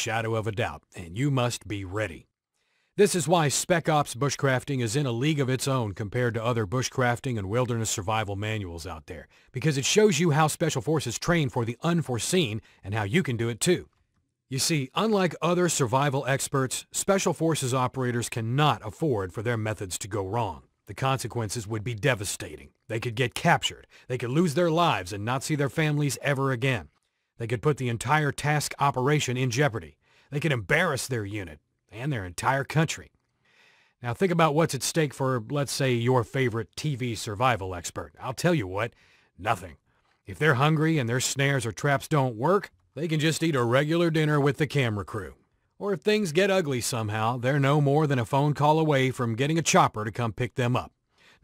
Shadow of a doubt, and you must be ready. This is why Spec Ops Bushcrafting is in a league of its own compared to other bushcrafting and wilderness survival manuals out there, because it shows you how Special Forces train for the unforeseen and how you can do it too. You see, unlike other survival experts, Special Forces operators cannot afford for their methods to go wrong. The consequences would be devastating. They could get captured, they could lose their lives and not see their families ever again. They could put the entire task operation in jeopardy. They could embarrass their unit and their entire country. Now think about what's at stake for, let's say, your favorite TV survival expert. I'll tell you what, nothing. If they're hungry and their snares or traps don't work, they can just eat a regular dinner with the camera crew. Or if things get ugly somehow, they're no more than a phone call away from getting a chopper to come pick them up.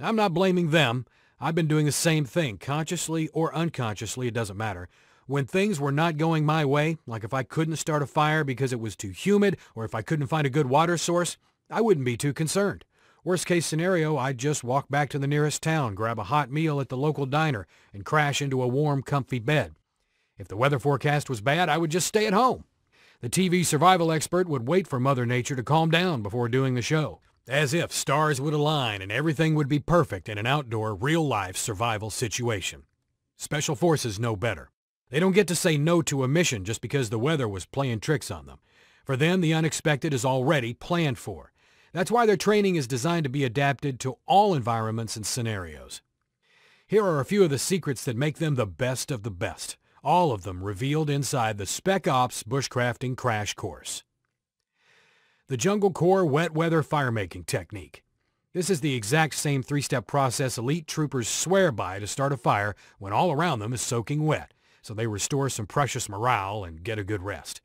Now, I'm not blaming them. I've been doing the same thing, consciously or unconsciously, it doesn't matter. When things were not going my way, like if I couldn't start a fire because it was too humid, or if I couldn't find a good water source, I wouldn't be too concerned. Worst case scenario, I'd just walk back to the nearest town, grab a hot meal at the local diner, and crash into a warm, comfy bed. If the weather forecast was bad, I would just stay at home. The TV survival expert would wait for Mother Nature to calm down before doing the show, as if stars would align and everything would be perfect in an outdoor, real-life survival situation. Special Forces know better. They don't get to say no to a mission just because the weather was playing tricks on them. For them, the unexpected is already planned for. That's why their training is designed to be adapted to all environments and scenarios. Here are a few of the secrets that make them the best of the best, all of them revealed inside the Spec Ops Bushcrafting Crash Course. The Jungle Core Wet Weather Firemaking Technique. This is the exact same three-step process elite troopers swear by to start a fire when all around them is soaking wet, so they restore some precious morale and get a good rest.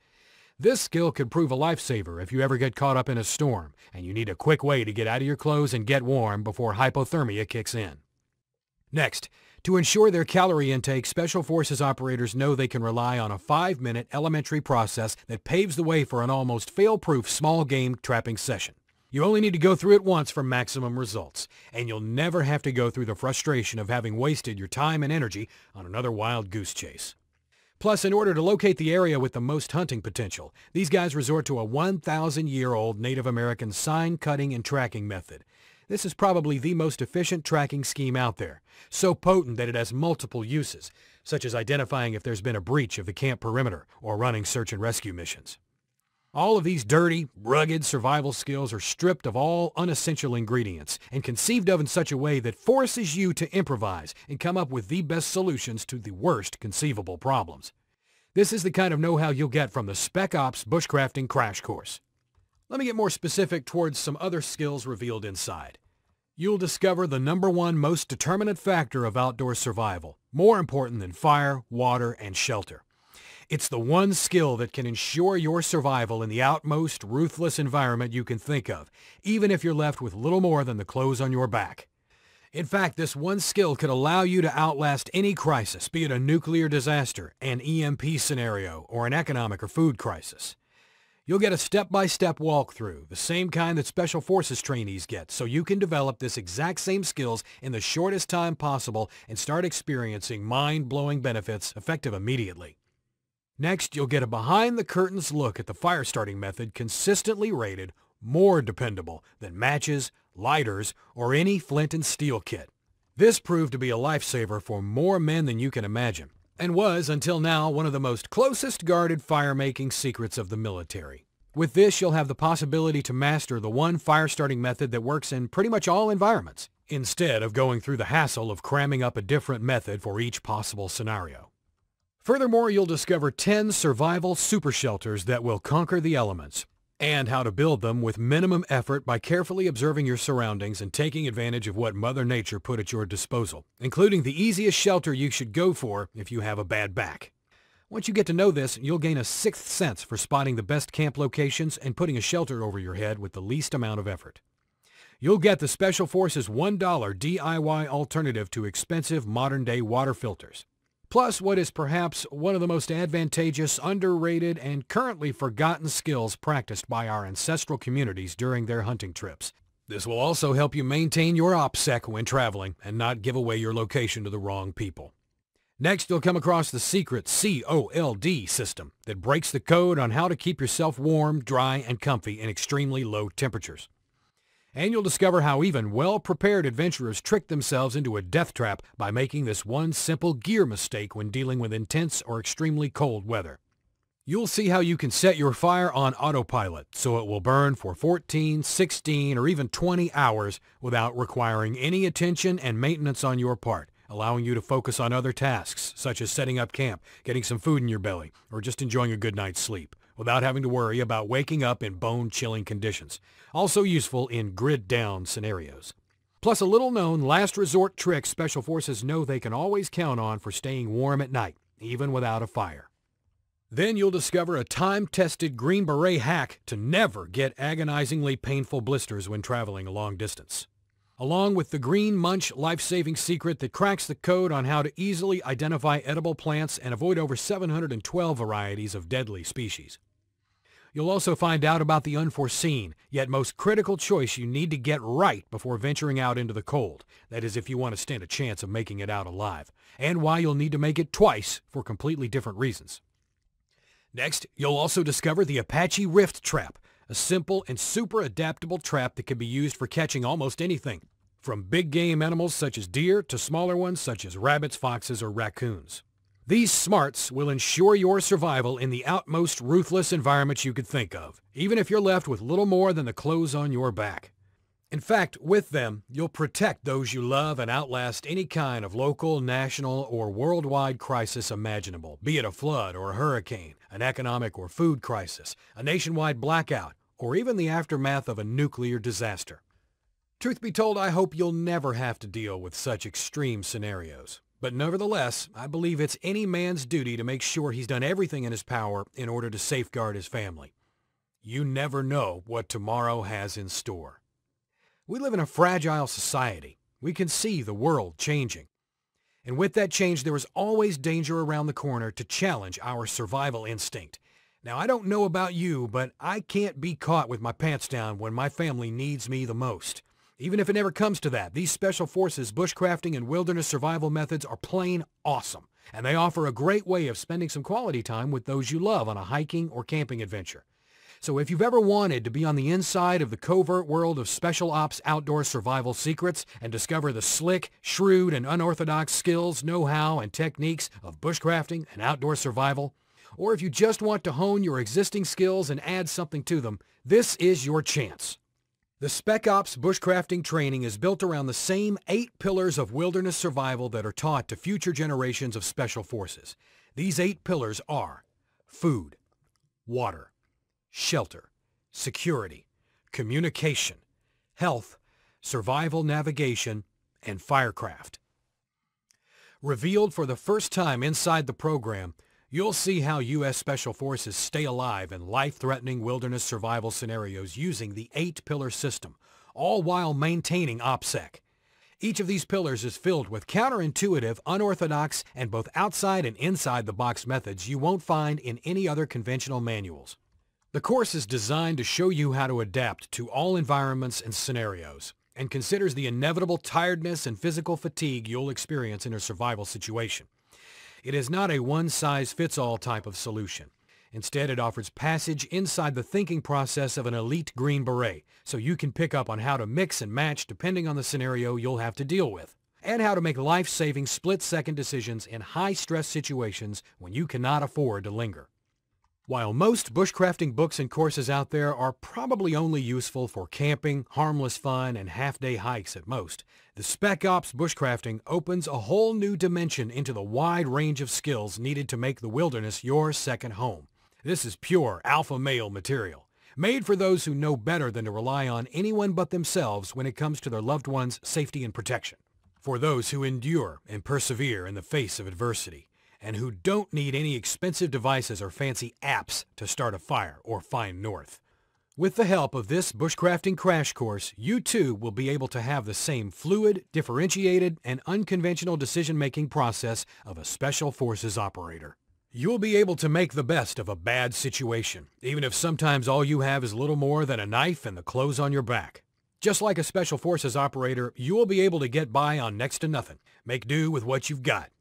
This skill could prove a lifesaver if you ever get caught up in a storm and you need a quick way to get out of your clothes and get warm before hypothermia kicks in. Next, to ensure their calorie intake, Special Forces operators know they can rely on a 5-minute elementary process that paves the way for an almost fail-proof small game trapping session. You only need to go through it once for maximum results, and you'll never have to go through the frustration of having wasted your time and energy on another wild goose chase. Plus, in order to locate the area with the most hunting potential, these guys resort to a 1,000-year-old Native American sign cutting and tracking method. This is probably the most efficient tracking scheme out there, so potent that it has multiple uses, such as identifying if there's been a breach of the camp perimeter or running search and rescue missions. All of these dirty, rugged survival skills are stripped of all unessential ingredients and conceived of in such a way that forces you to improvise and come up with the best solutions to the worst conceivable problems. This is the kind of know-how you'll get from the Spec Ops Bushcrafting Crash Course. Let me get more specific towards some other skills revealed inside. You'll discover the #1 most determinant factor of outdoor survival, more important than fire, water, and shelter. It's the one skill that can ensure your survival in the outmost ruthless environment you can think of, even if you're left with little more than the clothes on your back. In fact, this one skill could allow you to outlast any crisis, be it a nuclear disaster, an EMP scenario, or an economic or food crisis. You'll get a step-by-step walkthrough, the same kind that Special Forces trainees get, so you can develop this exact same skills in the shortest time possible and start experiencing mind-blowing benefits effective immediately. Next, you'll get a behind-the-curtains look at the fire-starting method consistently rated more dependable than matches, lighters, or any flint and steel kit. This proved to be a lifesaver for more men than you can imagine, and was, until now, one of the most closest guarded fire-making secrets of the military. With this, you'll have the possibility to master the one fire-starting method that works in pretty much all environments, instead of going through the hassle of cramming up a different method for each possible scenario. Furthermore, you'll discover 10 survival super shelters that will conquer the elements, and how to build them with minimum effort by carefully observing your surroundings and taking advantage of what Mother Nature put at your disposal, including the easiest shelter you should go for if you have a bad back. Once you get to know this, you'll gain a sixth sense for spotting the best camp locations and putting a shelter over your head with the least amount of effort. You'll get the Special Forces $1 DIY alternative to expensive modern-day water filters. Plus what is perhaps one of the most advantageous, underrated, and currently forgotten skills practiced by our ancestral communities during their hunting trips. This will also help you maintain your OPSEC when traveling and not give away your location to the wrong people. Next, you'll come across the secret COLD system that breaks the code on how to keep yourself warm, dry, and comfy in extremely low temperatures. And you'll discover how even well-prepared adventurers trick themselves into a death trap by making this one simple gear mistake when dealing with intense or extremely cold weather. You'll see how you can set your fire on autopilot so it will burn for 14, 16, or even 20 hours without requiring any attention and maintenance on your part, allowing you to focus on other tasks such as setting up camp, getting some food in your belly, or just enjoying a good night's sleep, without having to worry about waking up in bone-chilling conditions. Also useful in grid-down scenarios. Plus a little-known last resort trick Special Forces know they can always count on for staying warm at night, even without a fire. Then you'll discover a time-tested Green Beret hack to never get agonizingly painful blisters when traveling a long distance. Along with the Green Munch life-saving secret that cracks the code on how to easily identify edible plants and avoid over 712 varieties of deadly species. You'll also find out about the unforeseen, yet most critical choice you need to get right before venturing out into the cold. That is, if you want to stand a chance of making it out alive, and why you'll need to make it twice for completely different reasons. Next, you'll also discover the Apache Rift Trap, a simple and super adaptable trap that can be used for catching almost anything, from big game animals such as deer to smaller ones such as rabbits, foxes, or raccoons. These smarts will ensure your survival in the outmost ruthless environments you could think of, even if you're left with little more than the clothes on your back. In fact, with them, you'll protect those you love and outlast any kind of local, national, or worldwide crisis imaginable, be it a flood or a hurricane, an economic or food crisis, a nationwide blackout, or even the aftermath of a nuclear disaster. Truth be told, I hope you'll never have to deal with such extreme scenarios. But nevertheless, I believe it's any man's duty to make sure he's done everything in his power in order to safeguard his family. You never know what tomorrow has in store. We live in a fragile society. We can see the world changing. And with that change, there is always danger around the corner to challenge our survival instinct. Now, I don't know about you, but I can't be caught with my pants down when my family needs me the most. Even if it never comes to that, these Special Forces bushcrafting and wilderness survival methods are plain awesome, and they offer a great way of spending some quality time with those you love on a hiking or camping adventure. So if you've ever wanted to be on the inside of the covert world of Special Ops outdoor survival secrets and discover the slick, shrewd, and unorthodox skills, know-how, and techniques of bushcrafting and outdoor survival, or if you just want to hone your existing skills and add something to them, this is your chance. The Spec Ops Bushcrafting training is built around the same 8 pillars of wilderness survival that are taught to future generations of Special Forces. These 8 pillars are food, water, shelter, security, communication, health, survival navigation, and firecraft. Revealed for the first time inside the program, you'll see how U.S. Special Forces stay alive in life-threatening wilderness survival scenarios using the 8-pillar system, all while maintaining OPSEC. Each of these pillars is filled with counterintuitive, unorthodox, and both outside and inside the box methods you won't find in any other conventional manuals. The course is designed to show you how to adapt to all environments and scenarios, and considers the inevitable tiredness and physical fatigue you'll experience in a survival situation. It is not a one-size-fits-all type of solution. Instead, it offers passage inside the thinking process of an elite Green Beret, so you can pick up on how to mix and match depending on the scenario you'll have to deal with, and how to make life-saving split-second decisions in high-stress situations when you cannot afford to linger. While most bushcrafting books and courses out there are probably only useful for camping, harmless fun, and half-day hikes at most, the Spec Ops Bushcrafting opens a whole new dimension into the wide range of skills needed to make the wilderness your second home. This is pure alpha male material, made for those who know better than to rely on anyone but themselves when it comes to their loved ones' safety and protection. For those who endure and persevere in the face of adversity, and who don't need any expensive devices or fancy apps to start a fire or find north. With the help of this bushcrafting crash course, you too will be able to have the same fluid, differentiated, and unconventional decision-making process of a Special Forces operator. You'll be able to make the best of a bad situation, even if sometimes all you have is little more than a knife and the clothes on your back. Just like a Special Forces operator, you will be able to get by on next to nothing. Make do with what you've got.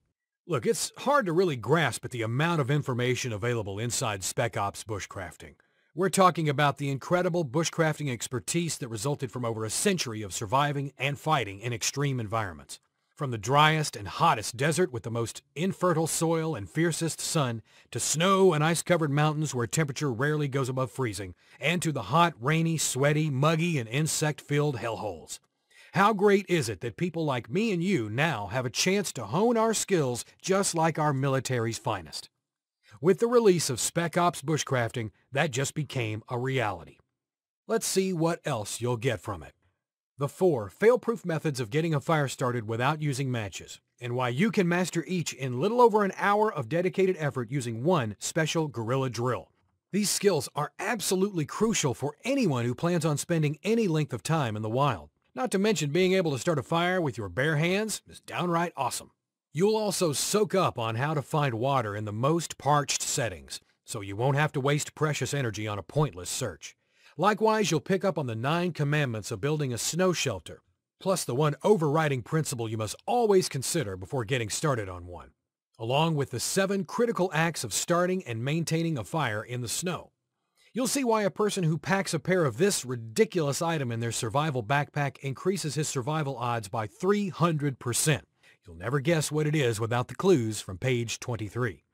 Look, it's hard to really grasp at the amount of information available inside Spec Ops Bushcrafting. We're talking about the incredible bushcrafting expertise that resulted from over a century of surviving and fighting in extreme environments. From the driest and hottest desert with the most infertile soil and fiercest sun, to snow and ice-covered mountains where temperature rarely goes above freezing, and to the hot, rainy, sweaty, muggy, and insect-filled hellholes. How great is it that people like me and you now have a chance to hone our skills just like our military's finest? With the release of Spec Ops Bushcrafting, that just became a reality. Let's see what else you'll get from it. The 4 fail-proof methods of getting a fire started without using matches, and why you can master each in little over an hour of dedicated effort using one special guerrilla drill. These skills are absolutely crucial for anyone who plans on spending any length of time in the wild. Not to mention being able to start a fire with your bare hands is downright awesome. You'll also soak up on how to find water in the most parched settings, so you won't have to waste precious energy on a pointless search. Likewise, you'll pick up on the 9 commandments of building a snow shelter, plus the one overriding principle you must always consider before getting started on one, along with the 7 critical acts of starting and maintaining a fire in the snow. You'll see why a person who packs a pair of this ridiculous item in their survival backpack increases his survival odds by 300%. You'll never guess what it is without the clues from page 23.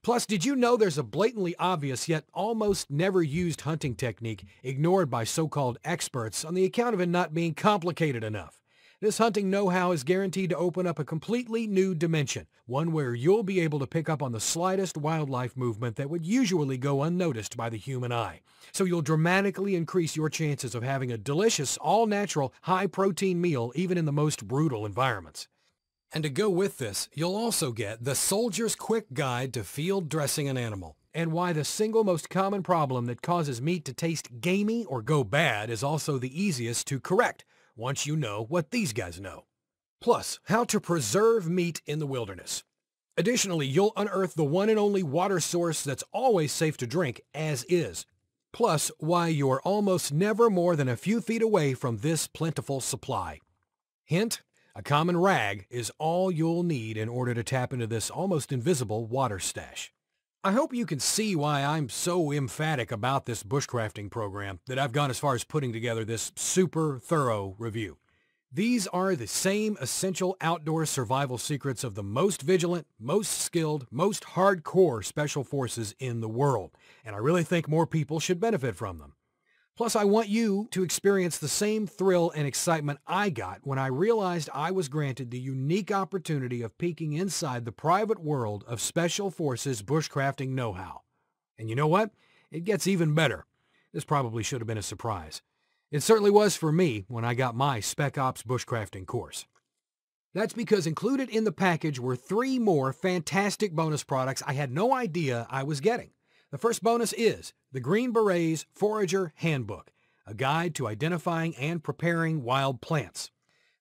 Plus, did you know there's a blatantly obvious yet almost never used hunting technique ignored by so-called experts on the account of it not being complicated enough? This hunting know-how is guaranteed to open up a completely new dimension, one where you'll be able to pick up on the slightest wildlife movement that would usually go unnoticed by the human eye. So you'll dramatically increase your chances of having a delicious, all-natural, high-protein meal even in the most brutal environments. And to go with this, you'll also get the Soldier's Quick Guide to Field Dressing an Animal, and why the single most common problem that causes meat to taste gamey or go bad is also the easiest to correct, once you know what these guys know. Plus, how to preserve meat in the wilderness. Additionally, you'll unearth the one and only water source that's always safe to drink, as is. Plus, why you're almost never more than a few feet away from this plentiful supply. Hint, a common rag is all you'll need in order to tap into this almost invisible water stash. I hope you can see why I'm so emphatic about this bushcrafting program that I've gone as far as putting together this super thorough review. These are the same essential outdoor survival secrets of the most vigilant, most skilled, most hardcore special forces in the world, and I really think more people should benefit from them. Plus, I want you to experience the same thrill and excitement I got when I realized I was granted the unique opportunity of peeking inside the private world of Special Forces bushcrafting know-how. And you know what? It gets even better. This probably should have been a surprise. It certainly was for me when I got my Spec Ops Bushcrafting course. That's because included in the package were 3 more fantastic bonus products I had no idea I was getting. The first bonus is the Green Beret's Forager Handbook, a guide to identifying and preparing wild plants.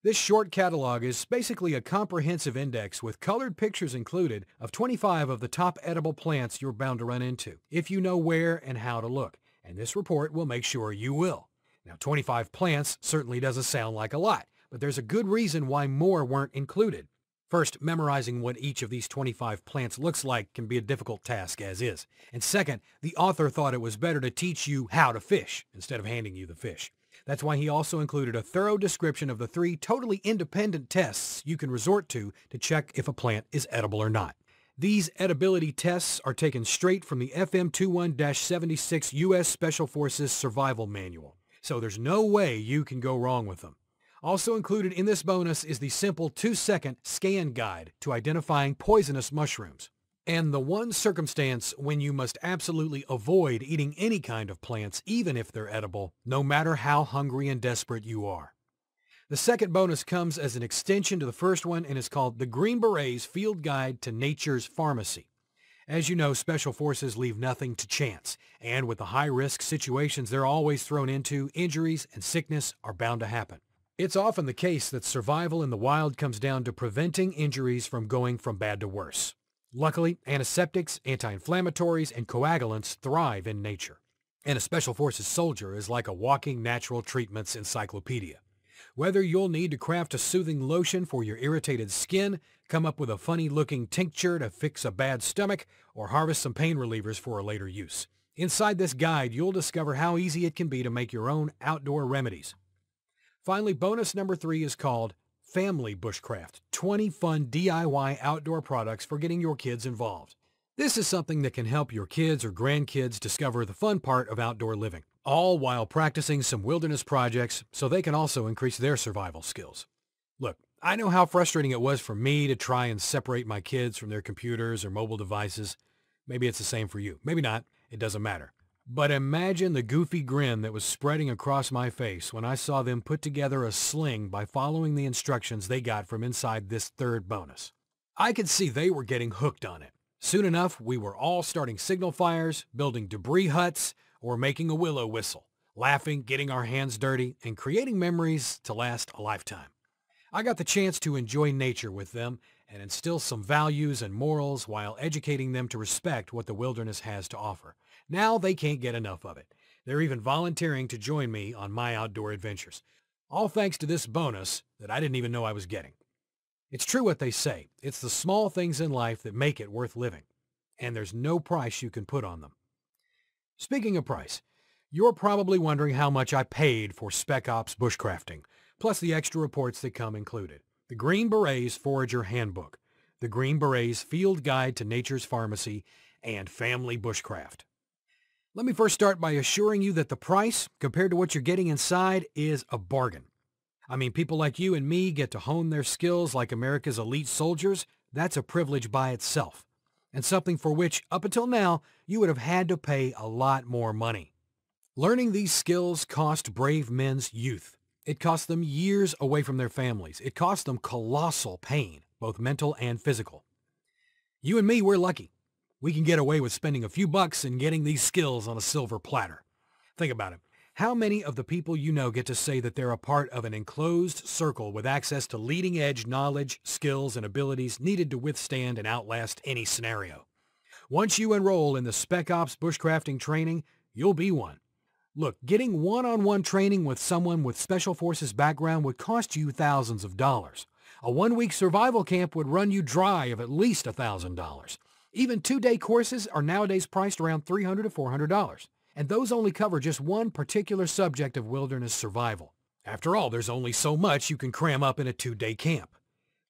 This short catalog is basically a comprehensive index with colored pictures included of 25 of the top edible plants you're bound to run into, if you know where and how to look, and this report will make sure you will. Now, 25 plants certainly doesn't sound like a lot, but there's a good reason why more weren't included. First, memorizing what each of these 25 plants looks like can be a difficult task as is. And second, the author thought it was better to teach you how to fish instead of handing you the fish. That's why he also included a thorough description of the 3 totally independent tests you can resort to check if a plant is edible or not. These edibility tests are taken straight from the FM21-76 U.S. Special Forces Survival Manual, so there's no way you can go wrong with them. Also included in this bonus is the simple 2-second scan guide to identifying poisonous mushrooms, and the one circumstance when you must absolutely avoid eating any kind of plants, even if they're edible, no matter how hungry and desperate you are. The second bonus comes as an extension to the first one and is called the Green Beret's Field Guide to Nature's Pharmacy. As you know, Special Forces leave nothing to chance, and with the high-risk situations they're always thrown into, injuries and sickness are bound to happen. It's often the case that survival in the wild comes down to preventing injuries from going from bad to worse. Luckily, antiseptics, anti-inflammatories, and coagulants thrive in nature. And a Special Forces soldier is like a walking natural treatments encyclopedia. Whether you'll need to craft a soothing lotion for your irritated skin, come up with a funny-looking tincture to fix a bad stomach, or harvest some pain relievers for a later use. Inside this guide, you'll discover how easy it can be to make your own outdoor remedies. Finally, bonus number 3 is called Family Bushcraft, 20 fun DIY outdoor products for getting your kids involved. This is something that can help your kids or grandkids discover the fun part of outdoor living, all while practicing some wilderness projects so they can also increase their survival skills. Look, I know how frustrating it was for me to try and separate my kids from their computers or mobile devices. Maybe it's the same for you. Maybe not. It doesn't matter. But imagine the goofy grin that was spreading across my face when I saw them put together a sling by following the instructions they got from inside this third bonus. I could see they were getting hooked on it. Soon enough, we were all starting signal fires, building debris huts, or making a willow whistle, laughing, getting our hands dirty, and creating memories to last a lifetime. I got the chance to enjoy nature with them and instill some values and morals while educating them to respect what the wilderness has to offer. Now they can't get enough of it. They're even volunteering to join me on my outdoor adventures, all thanks to this bonus that I didn't even know I was getting. It's true what they say. It's the small things in life that make it worth living, and there's no price you can put on them. Speaking of price, you're probably wondering how much I paid for Spec Ops Bushcrafting, plus the extra reports that come included. The Green Beret's Forager Handbook, the Green Beret's Field Guide to Nature's Pharmacy, and Family Bushcraft. Let me first start by assuring you that the price, compared to what you're getting inside, is a bargain. I mean, people like you and me get to hone their skills like America's elite soldiers. That's a privilege by itself, and something for which, up until now, you would have had to pay a lot more money. Learning these skills cost brave men's youth. It cost them years away from their families. It cost them colossal pain, both mental and physical. You and me, we're lucky. We can get away with spending a few bucks and getting these skills on a silver platter. Think about it. How many of the people you know get to say that they're a part of an enclosed circle with access to leading-edge knowledge, skills, and abilities needed to withstand and outlast any scenario? Once you enroll in the Spec Ops Bushcrafting training, you'll be one. Look, getting one-on-one training with someone with Special Forces background would cost you thousands of dollars. A one-week survival camp would run you dry of at least $1,000. Even two-day courses are nowadays priced around $300 to $400. And those only cover just one particular subject of wilderness survival. After all, there's only so much you can cram up in a two-day camp.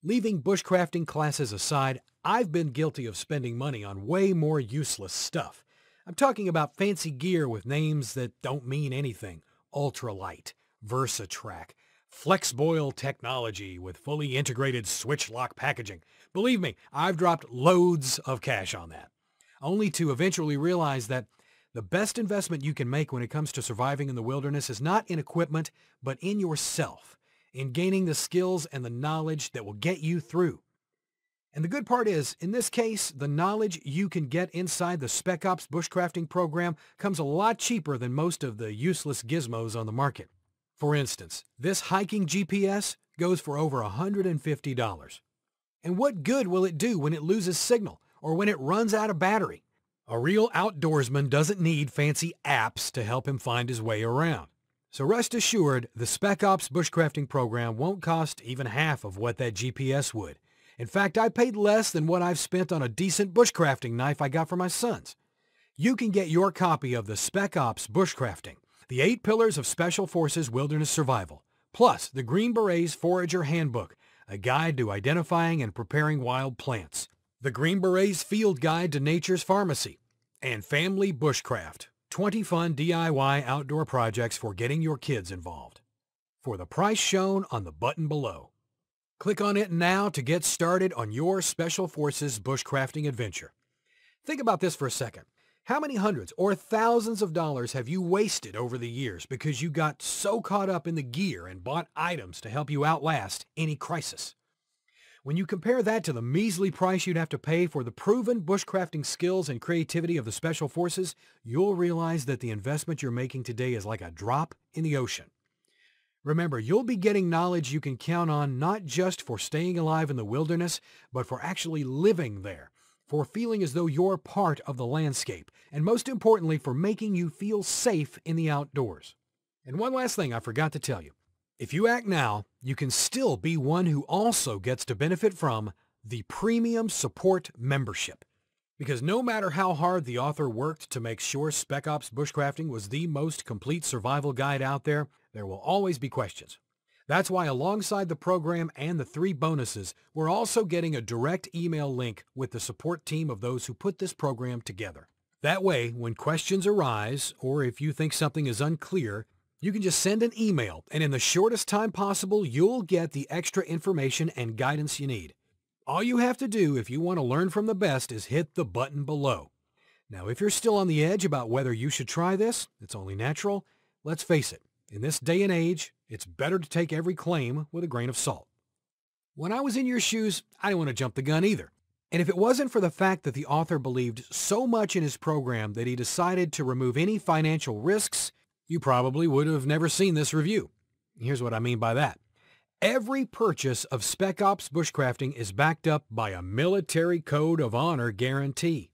Leaving bushcrafting classes aside, I've been guilty of spending money on way more useless stuff. I'm talking about fancy gear with names that don't mean anything. Ultralight, VersaTrack, FlexBoil technology with fully integrated switch lock packaging. Believe me, I've dropped loads of cash on that, only to eventually realize that the best investment you can make when it comes to surviving in the wilderness is not in equipment, but in yourself, in gaining the skills and the knowledge that will get you through. And the good part is, in this case, the knowledge you can get inside the Spec Ops Bushcrafting program comes a lot cheaper than most of the useless gizmos on the market. For instance, this hiking GPS goes for over $150. And what good will it do when it loses signal or when it runs out of battery? A real outdoorsman doesn't need fancy apps to help him find his way around. So rest assured, the Spec Ops Bushcrafting program won't cost even half of what that GPS would. In fact, I paid less than what I've spent on a decent bushcrafting knife I got for my sons. You can get your copy of the Spec Ops Bushcrafting, the 8 Pillars of Special Forces Wilderness Survival, plus the Green Beret's Forager Handbook, a guide to identifying and preparing wild plants, the Green Beret's Field Guide to Nature's Pharmacy, and Family Bushcraft, 20 fun DIY outdoor projects for getting your kids involved. For the price shown on the button below. Click on it now to get started on your Special Forces bushcrafting adventure. Think about this for a second. How many hundreds or thousands of dollars have you wasted over the years because you got so caught up in the gear and bought items to help you outlast any crisis? When you compare that to the measly price you'd have to pay for the proven bushcrafting skills and creativity of the Special Forces, you'll realize that the investment you're making today is like a drop in the ocean. Remember, you'll be getting knowledge you can count on not just for staying alive in the wilderness, but for actually living there, for feeling as though you're part of the landscape, and most importantly, for making you feel safe in the outdoors. And one last thing I forgot to tell you. If you act now, you can still be one who also gets to benefit from the Premium Support Membership. Because no matter how hard the author worked to make sure Spec Ops Bushcrafting was the most complete survival guide out there, there will always be questions. That's why alongside the program and the 3 bonuses, we're also getting a direct email link with the support team of those who put this program together. That way, when questions arise, or if you think something is unclear, you can just send an email, and in the shortest time possible, you'll get the extra information and guidance you need. All you have to do if you want to learn from the best is hit the button below. Now, if you're still on the edge about whether you should try this, it's only natural. Let's face it, in this day and age, it's better to take every claim with a grain of salt. When I was in your shoes, I didn't want to jump the gun either. And if it wasn't for the fact that the author believed so much in his program that he decided to remove any financial risks, you probably would have never seen this review. Here's what I mean by that. Every purchase of Spec Ops Bushcrafting is backed up by a military code of honor guarantee.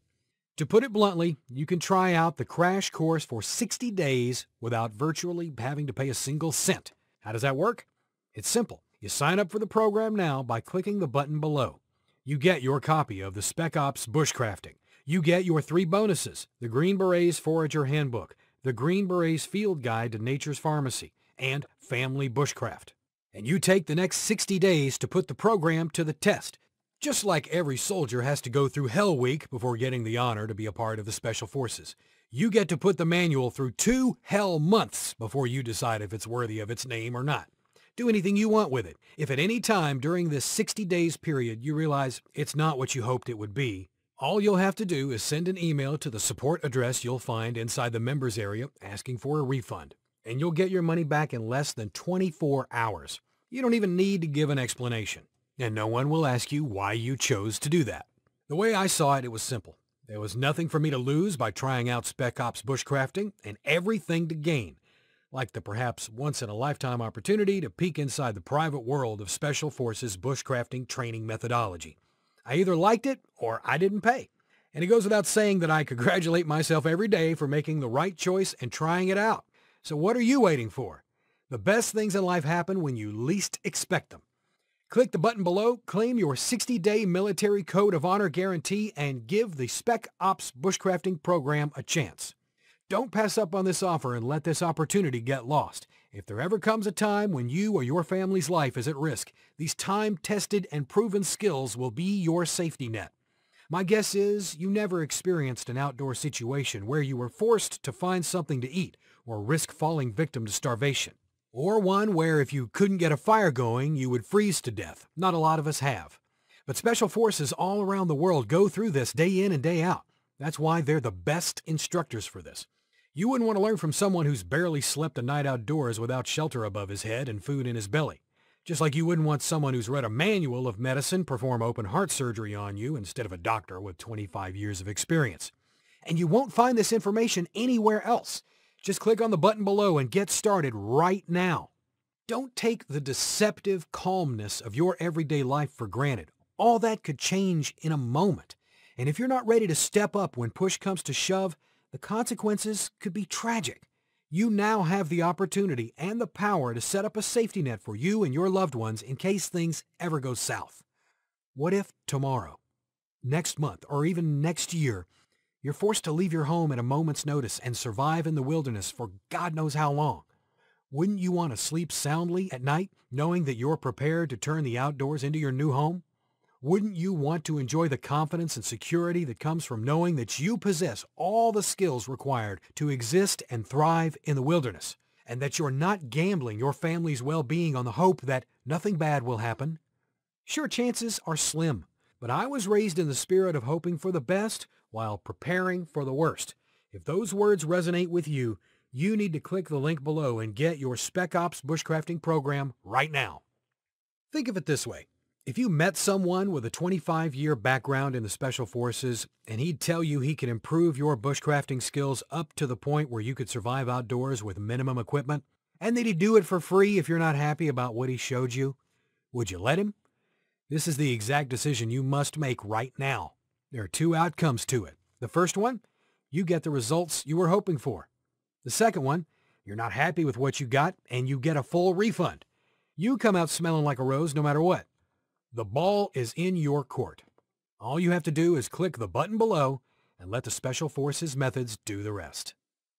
To put it bluntly, you can try out the crash course for 60 days without virtually having to pay a single cent. How does that work? It's simple. You sign up for the program now by clicking the button below. You get your copy of the Spec Ops Bushcrafting. You get your 3 bonuses, the Green Berets Forager Handbook, the Green Berets Field Guide to Nature's Pharmacy, and Family Bushcraft. And you take the next 60 days to put the program to the test. Just like every soldier has to go through Hell Week before getting the honor to be a part of the Special Forces, you get to put the manual through 2 hell months before you decide if it's worthy of its name or not. Do anything you want with it. If at any time during this 60 days period you realize it's not what you hoped it would be, all you'll have to do is send an email to the support address you'll find inside the members area asking for a refund, and you'll get your money back in less than 24 hours. You don't even need to give an explanation, and no one will ask you why you chose to do that. The way I saw it, it was simple. There was nothing for me to lose by trying out Spec Ops Bushcrafting, and everything to gain, like the perhaps once-in-a-lifetime opportunity to peek inside the private world of Special Forces bushcrafting training methodology. I either liked it or I didn't pay. And it goes without saying that I congratulate myself every day for making the right choice and trying it out. So what are you waiting for? The best things in life happen when you least expect them. Click the button below, claim your 60-day military code of honor guarantee, and give the Spec Ops Bushcrafting program a chance. Don't pass up on this offer and let this opportunity get lost. If there ever comes a time when you or your family's life is at risk, these time-tested and proven skills will be your safety net. My guess is you never experienced an outdoor situation where you were forced to find something to eat or risk falling victim to starvation. Or one where if you couldn't get a fire going, you would freeze to death. Not a lot of us have. But Special Forces all around the world go through this day in and day out. That's why they're the best instructors for this. You wouldn't want to learn from someone who's barely slept a night outdoors without shelter above his head and food in his belly. Just like you wouldn't want someone who's read a manual of medicine perform open heart surgery on you instead of a doctor with 25 years of experience. And you won't find this information anywhere else. Just click on the button below and get started right now. Don't take the deceptive calmness of your everyday life for granted. All that could change in a moment. And if you're not ready to step up when push comes to shove, the consequences could be tragic. You now have the opportunity and the power to set up a safety net for you and your loved ones in case things ever go south. What if tomorrow, next month, or even next year, you're forced to leave your home at a moment's notice and survive in the wilderness for God knows how long? Wouldn't you want to sleep soundly at night knowing that you're prepared to turn the outdoors into your new home? Wouldn't you want to enjoy the confidence and security that comes from knowing that you possess all the skills required to exist and thrive in the wilderness, and that you're not gambling your family's well-being on the hope that nothing bad will happen? Sure, chances are slim, but I was raised in the spirit of hoping for the best while preparing for the worst. If those words resonate with you, you need to click the link below and get your Spec Ops Bushcrafting program right now. Think of it this way. If you met someone with a 25-year background in the Special Forces and he'd tell you he could improve your bushcrafting skills up to the point where you could survive outdoors with minimum equipment, and that he'd do it for free if you're not happy about what he showed you, would you let him? This is the exact decision you must make right now. There are 2 outcomes to it. The first one, you get the results you were hoping for. The second one, you're not happy with what you got and you get a full refund. You come out smelling like a rose no matter what. The ball is in your court. All you have to do is click the button below and let the Special Forces methods do the rest.